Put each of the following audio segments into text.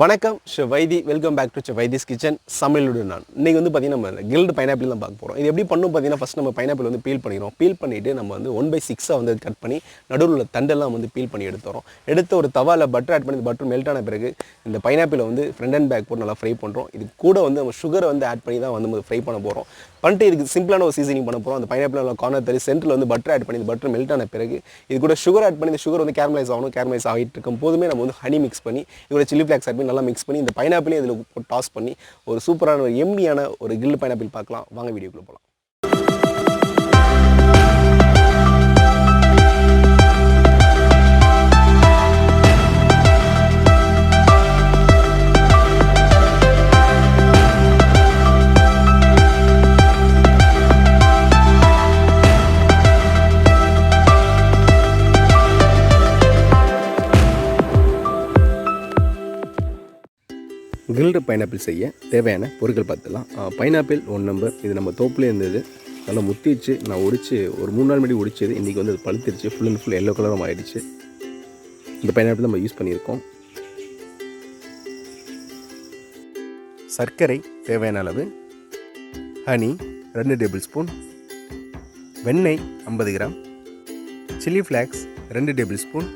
வணக்கம் chef Vaithi welcome back to chef Vaithi's kitchen சமையலுடு நான் இன்றைக்கி வந்து பார்த்திங்கன்னா நம்ம கில்டு பைனாப்பிள் தான் பார்க்க போகிறோம். இது எப்படி பண்ணும் பார்த்தீங்கன்னா ஃபஸ்ட் நம்ம பைனாப்பிள் வந்து பீல் பண்ணிடுறோம். பீல் பண்ணிவிட்டு நம்ம வந்து 1/6 வந்து கட் பண்ணி நடுவில் உள்ள தண்டெல்லாம் வந்து பீல் பண்ணி எடுத்துறோம். எடுத்து ஒரு தவாவில் பட்டர் ஆட் பண்ணி பட்டர் மெல்ட் ஆன பிறகு இந்த பைனாப்பிளை வந்து ஃப்ரண்ட் அண்ட் பேக் போட்டு நல்லா ஃப்ரை பண்ணுறோம். இது கூட வந்து நம்ம சுகரை வந்து ஆட் பண்ணி தான் வந்து ஃப்ரை பண்ண போகிறோம். பண்ணிட்டு இதுக்கு சிம்பிளான ஒரு சீசனிங் பண்ண போகிறோம். அந்த பைனாப்பிள் கார்னர் தள்ளி சென்டரில் வந்து பட்டர் ஆட் பண்ணி இந்த பட்டர் மெல்ட் ஆன பிறகு இது கூட சுகர் ஆட் பண்ணி இந்த சுகர் வந்து கேரமலைஸ் ஆகணும். கேரமலைஸ் ஆகிட்டு இருக்கும் போதுமே நம்ம வந்து ஹனி மிக்ஸ் பண்ணி இதோட சில்லி ஃப்ளாக்ஸ் ஆட் பண்ணி நல்லா மிக்ஸ் பண்ணி இந்த பைனாப்பிளையும் இதில் டாஸ் பண்ணி ஒரு சூப்பரான ஒரு எம்மியான ஒரு கில் பைனாப்பிள் பார்க்கலாம். வாங்க வீடியோக்குள்ள போகலாம். கில்டு பைனாப்பிள் செய்ய தேவையான பொருட்கள் பார்த்துலாம். Pineapple 1 number. இது நம்ம தோப்புலேயே இருந்தது, நல்லா முத்திடுச்சு. நான் ஒடிச்சு ஒரு 3 நாள் முன்னாடி ஒடிச்சது. இன்றைக்கி வந்து அது பழுத்திருச்சு, ஃபுல் அண்ட் ஃபுல் எல்லோ கலரும் ஆகிடுச்சு. இந்த பைனாப்பிள் நம்ம யூஸ் பண்ணியிருக்கோம். சர்க்கரை தேவையான அளவு, ஹனி 2 டேபிள் ஸ்பூன், வெண்ணெய் 50 gram, chilli flakes 2 table spoon.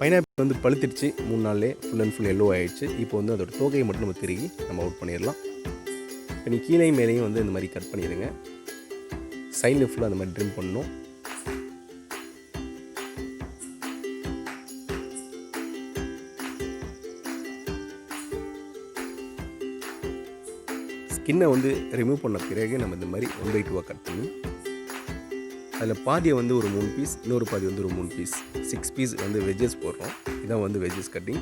Pineapple வந்து பழுத்திடுச்சு, 3 நாள்லேயே ஃபுல் அண்ட் ஃபுல் எல்லோ ஆகிடுச்சு. இப்போ வந்து அதோட தோகையை மட்டும் நம்ம திருகி நம்ம அவுட் பண்ணிடலாம். இப்போ நீ கீழே மேலேயும் வந்து இந்த மாதிரி கட் பண்ணிடுங்க. சைடில் ஃபுல்லாக அந்த மாதிரி ட்ரிம் பண்ணணும். ஸ்கின்னை வந்து ரிமூவ் பண்ண பிறகு நம்ம இந்த மாதிரி 1/2 கட் பண்ணி அதில் பாதியை வந்து ஒரு 3 பீஸ், இன்னொரு பாதி வந்து ஒரு 3 பீஸ், 6 பீஸ் வந்து வெஜ்ஜஸ் போடுறோம். இதான் வந்து வெஜ்ஜஸ் கட்டிங்.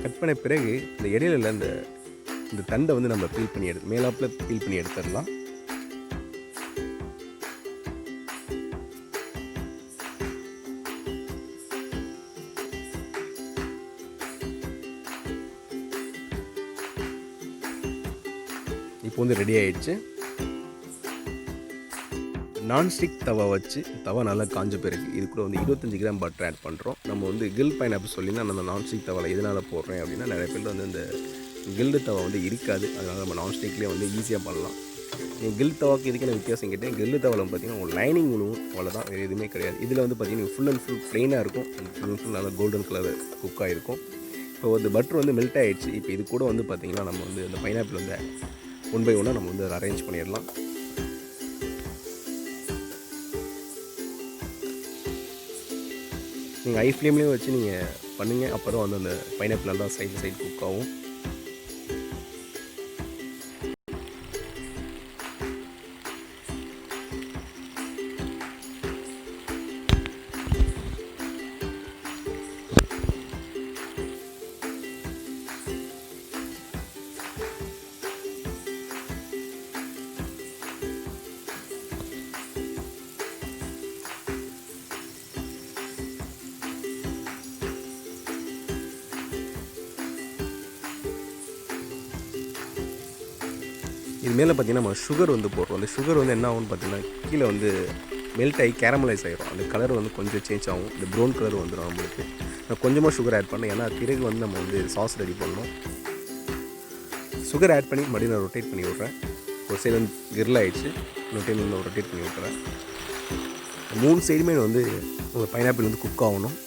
கட் பண்ண பிறகு இந்த இடையில இந்த தண்டை வந்து நம்ம பீல் பண்ணி மேலாப்பில் பீல் பண்ணி எடுத்துடலாம். இப்போ வந்து ரெடி ஆகிடுச்சு. நான்ஸ்டிக் தவா வச்சு தவா நல்லா காஞ்ச பிறகு இது கூட வந்து 25 கிராம் பட்டர் ஆட் பண்ணுறோம். நம்ம வந்து கில் பைனாப்பிள் சொல்லினா நான் அந்த நான்ஸ்டிக் தவாவில் எதனால் போடுறேன் அப்படின்னா, நிறைய பேர் வந்து இந்த கில்டு தவா வந்து இருக்காது. அதனால் நம்ம நான்ஸ்டிக்லேயே வந்து ஈஸியாக பண்ணலாம். கில் தவாக்கு இதுக்கு நான் வித்தியாசம் கேட்டேன். கில்லு தவாவில் பார்த்தீங்கன்னா ஒரு லைனிங் விழுவும், அவ்வளோதான், வேறு எதுவுமே கிடையாது. இதில் வந்து பார்த்தீங்கன்னா ஃபுல் அண்ட் ஃபுல் ப்ளெயினாக இருக்கும். ஃபுல் அண்ட் ஃபுல் நல்லா கோல்டன் கலர் குக் ஆகிருக்கும். இப்போ வந்து பட்டர் வந்து மெல்ட் ஆகிடுச்சு. இப்போ இது கூட வந்து பார்த்திங்கன்னா நம்ம வந்து அந்த பைனாப்பிள் வந்து 1 by 1 நம்ம வந்து அதை அரேஞ்ச் பண்ணிடலாம். நீங்கள் ஹை ஃப்ளேம்லேயும் வச்சு நீங்கள் பண்ணுங்க. அப்போ தான் வந்து அந்த பைனாப்பிள் நல்லா சைடு குக் ஆகும். இது மேலே பார்த்திங்கன்னா நம்ம சுகர் வந்து போடுறோம். அந்த சுகர் வந்து என்ன ஆகும்னு பார்த்திங்கன்னா கீழே வந்து மெல்ட் ஆகி கேரமலைஸ் ஆகிடும். அந்த கலர் வந்து கொஞ்சம் சேஞ்ச் ஆகும். இந்த ப்ரௌன் கலர் வந்துடும் நம்மளுக்கு. நான் கொஞ்சமாக சுகர் ஆட் பண்ணேன், ஏன்னா பிறகு வந்து நம்ம வந்து சாஸ் ரெடி பண்ணணும். சுகர் ஆட் பண்ணி மறுபடியும் நான் ரொட்டேட் பண்ணி விட்றேன். ஒரு சைடு வந்து கிரில் ஆகிடுச்சு, இன்னொரு டைம் வந்து ரொட்டேட் பண்ணி விட்டுறேன். 3 சைடுமே வந்து உங்கள் பைனாப்பிள் வந்து குக் ஆகணும்.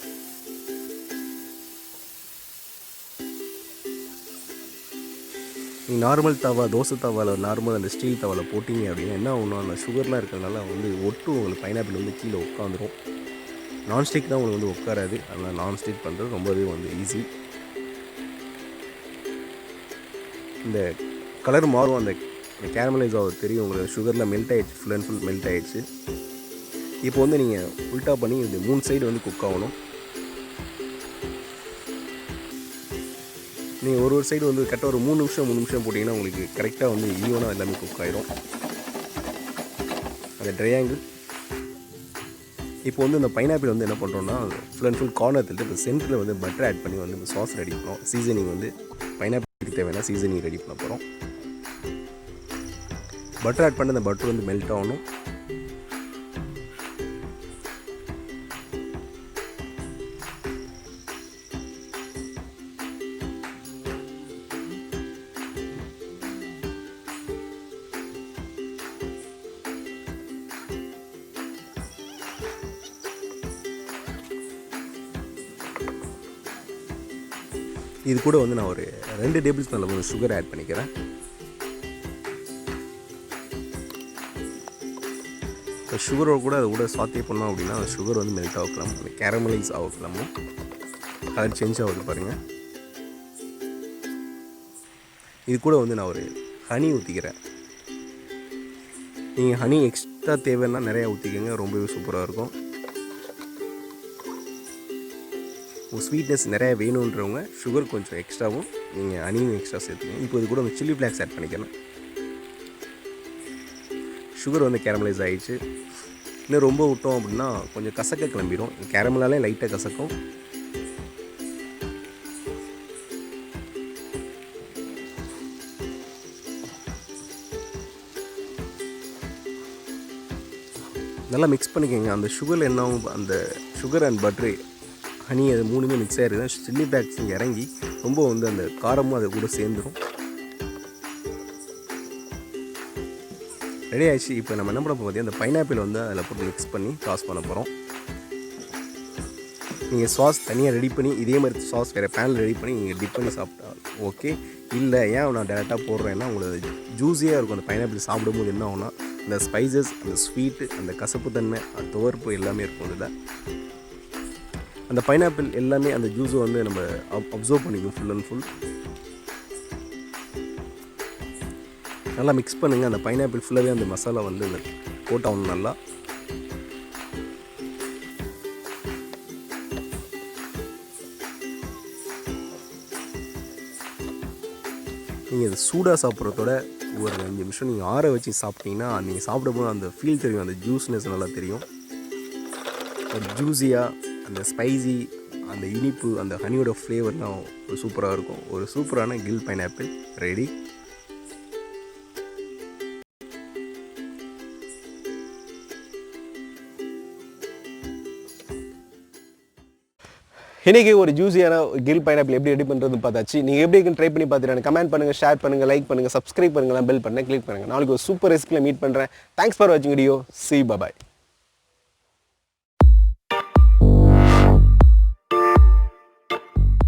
நீங்கள் நார்மல் தவா, தோசை தவாவில், நார்மல் அந்த ஸ்டீல் தவாவில் போட்டிங்க அப்படின்னா என்ன ஆகணும், அந்த சுகர்லாம் இருக்கிறதுனால வந்து ஒட்டும் உங்களுக்கு பைனாப்பிள் வந்து கீழே உட்காந்துரும். நான்ஸ்டிக் தான் உங்களுக்கு வந்து உட்காராது. அதனால் நான்ஸ்டிக் பண்ணுறது ரொம்பவே வந்து ஈஸி. இந்த கலர் மாறும், அந்த கேரமலைஸ் ஆகுது தெரியும் உங்களுக்கு. சுகரில் மெல்ட் ஆகிடுச்சு, ஃபுல் அண்ட் ஃபுல் மெல்ட் ஆகிடுச்சு. இப்போ வந்து நீங்கள் உல்ட்டா பண்ணி இந்த 3 சைடு வந்து குக் ஆகணும். நீங்கள் ஒரு சைடு வந்து கரெக்டாக ஒரு 3 நிமிஷம் போட்டிங்கன்னா உங்களுக்கு கரெக்டாக வந்து ஈவனாக எல்லாமே குக் ஆகிடும். அந்த ட்ரையாங்கிள். இப்போ வந்து இந்த பைனாப்பிள் வந்து என்ன பண்ணுறோன்னா ஃபுல் அண்ட் ஃபுல் கார்னர் தள்ளிட்டு இப்போ சென்டரில் வந்து பட்டர் ஆட் பண்ணி வந்து சாஸ் ரெடி பண்ணோம். சீசனிங் வந்து பைனாப்பிளுக்கு தேவையான சீசனிங் ரெடி பண்ண போகிறோம். பட்டர் ஆட் பண்ணி அந்த பட்டர் வந்து மெல்ட் ஆகணும். இது கூட வந்து நான் ஒரு 2 டேபிள் ஸ்பூன் அளவு சுகர் ஆட் பண்ணிக்கிறேன். இப்போ சுகரோட கூட அது கூட சாத்தே பண்ணோம் அப்படின்னா அந்த சுகர் வந்து மெல்ட் ஆகலாம், அந்த கேரமலைஸ் ஆகலாமும் கலர் சேஞ்ச் ஆகுது பாருங்கள். இது கூட வந்து நான் ஒரு ஹனி ஊற்றிக்கிறேன். நீங்கள் ஹனி எக்ஸ்ட்ரா தேவைன்னா நிறையா ஊற்றிக்கங்க, ரொம்பவே சூப்பராக இருக்கும். ஸ்வீட்னஸ் நிறையா வேணுன்றவங்க சுகர் கொஞ்சம் எக்ஸ்ட்ராவும் நீங்கள் ஹனியும் எக்ஸ்ட்ரா சேர்த்துக்கங்க. இப்போ இது கூட வந்து சில்லி ஃப்ளாக்ஸ் ஆட் பண்ணிக்கலாம். சுகர் வந்து கேரமலைஸ் ஆகிடுச்சு. இன்னும் ரொம்ப விட்டோம் அப்படின்னா கொஞ்சம் கசக்க கிளம்பிடும். கேரமலாலே லைட்டாக கசக்கும். நல்லா மிக்ஸ் பண்ணிக்கோங்க. அந்த சுகரில் என்ன ஆகும், அந்த சுகர் அண்ட் பட்ரு ஹனி அது 3மே மிக்ஸ் ஆகிருக்கு. சில்லி ஃப்ளாக்ஸ் இங்கே இறங்கி ரொம்ப வந்து அந்த காரமும் அது கூட சேர்ந்துடும். ரெடி ஆகிடுச்சு. இப்போ நம்ம என்ன பண்ண போகிறோம் பார்த்தீங்கன்னா, அந்த பைனாப்பிள் வந்து அதில் போட்டு மிக்ஸ் பண்ணி டாஸ் பண்ண போகிறோம். நீங்கள் சாஸ் தனியாக ரெடி பண்ணி இதே மாதிரி சாஸ் வேறு பேனில் ரெடி பண்ணி நீங்கள் டிப் பண்ணி சாப்பிட்டா ஓகே. இல்லை ஏன் நான் டேரெக்டாக போடுறேன்னா உங்களுக்கு ஜூஸியாக இருக்கும். அந்த பைனாப்பிள் சாப்பிடும்போது என்ன ஆகும்னா அந்த ஸ்பைசஸ், அந்த ஸ்வீட்டு, அந்த கசப்புத்தன்மை, அந்த துவர்ப்பு எல்லாமே இருக்கும். இதில் அந்த பைனாப்பிள் எல்லாமே அந்த ஜூஸை வந்து நம்ம அப்சர்வ் பண்ணிக்கும் ஃபுல் அண்ட் ஃபுல். நல்லா மிக்ஸ் பண்ணுங்கள். அந்த பைனாப்பிள் ஃபுல்லாகவே அந்த மசாலா வந்து அந்த போட்டாகணும் நல்லா. நீங்கள் இது சூடாக சாப்பிட்றதோட ஒரு 5 நிமிஷம் நீங்கள் ஆற வச்சு சாப்பிட்டீங்கன்னா நீங்கள் சாப்பிடும்போது அந்த ஃபீல் தெரியும், அந்த ஜூஸ்னஸ் நல்லா தெரியும். ஒரு ஜூஸியாக அந்த ஸ்பைசி, அந்த இனிப்பு, அந்த ஹனியோட ஃப்ளேவர்லாம் ஒரு சூப்பராக இருக்கும். ஒரு சூப்பரான கில் பைனாப்பிள் ரெடி. இன்றைக்கி ஒரு ஜூஸியான கில் பைனாப்பிள் எப்படி ரெடி பண்ணுறது பார்த்தாச்சு. நீங்கள் எப்படி ட்ரை பண்ணி பார்த்துட்டு கமெண்ட் பண்ணுங்கள், ஷேர் பண்ணுங்கள், லைக் பண்ணுங்கள், சப்ஸ்கிரைப் பண்ணுங்கள், பெல் பண்ண கிளிக் பண்ணுங்கள். நாளைக்கு ஒரு சூப்பர் ரெசிபியில் மீட் பண்ணுறேன். தேங்க்ஸ் ஃபார் வாட்சிங் video. See you, bye bye.